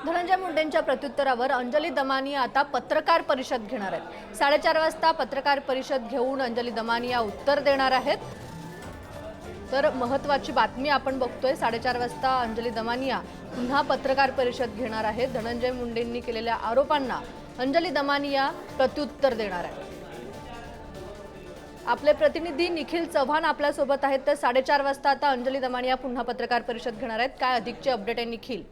धनंजय मुंडेंच्या प्रत्युत्तरावर अंजली दमानिया आता पत्रकार परिषद घेणार आहेत। 4:30 वाजता पत्रकार परिषद घेऊन अंजली दमानिया उत्तर देणार आहेत। तर महत्त्वाची बातमी आपण बघतोय, 4:30 वाजता अंजली दमानिया पुन्हा पत्रकार परिषद घेणार आहेत। धनंजय मुंडेंनी केलेल्या आरोपांना अंजली दमानिया प्रत्युत्तर देणार आहेत। आपले प्रतिनिधी निखिल चव्हाण आपल्या सोबत आहेत। तर 4:30 वाजता आता अंजली दमानिया पुन्हा पत्रकार परिषद घेणार आहेत। काय अधिकचे अपडेट आहे निखिल?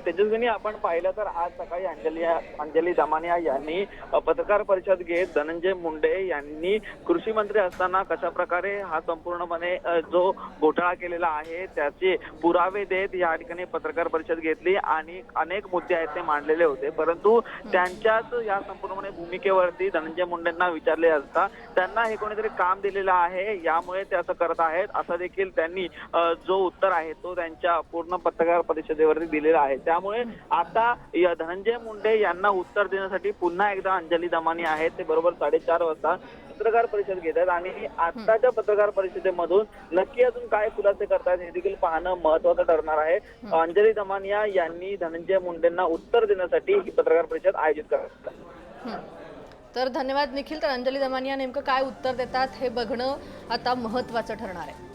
तेजस्विनी, आपण पाहिलं तर आज सकाळी अंजली दमानिया यांनी पत्रकार परिषद घेत धनंजय मुंडे यांनी कृषी मंत्री असताना कशा प्रकारे हा संपूर्णपणे जो घोटाळा केलेला आहे त्याचे पुरावे देत या ठिकाणी पत्रकार परिषद घेतली आणि अनेक मुद्दे आहेत ते मांडलेले होते। परंतु त्यांच्याच या संपूर्णपणे भूमिकेवरती धनंजय मुंडेंना विचारले असता त्यांना हे कोणीतरी काम दिलेलं आहे, यामुळे ते असं करत आहेत असं देखील त्यांनी जो उत्तर आहे तो त्यांच्या पूर्ण पत्रकार परिषदेवरती दिलेला आहे। त्यामुळे आता या धनंजय मुंडे यांना उत्तर देण्यासाठी पुन्हा एकदा अंजली दमानिया आहेत ते बरोबर 4:30 वाजता पत्रकार परिषद घेत आहेत आणि आताच्या पत्रकार परिषदेमधून नक्की अजून काय खुलासे करतात हे देखील पाहणं महत्त्वाचं ठरणार आहे। अंजली दमानिया यांनी धनंजय मुंडेंना उत्तर देण्यासाठी ही पत्रकार परिषद आयोजित करतात। तर धन्यवाद निखिल। तर अंजली दमानिया नेमकं काय उत्तर देतात हे बघणं आता महत्त्वाचं ठरणार आहे।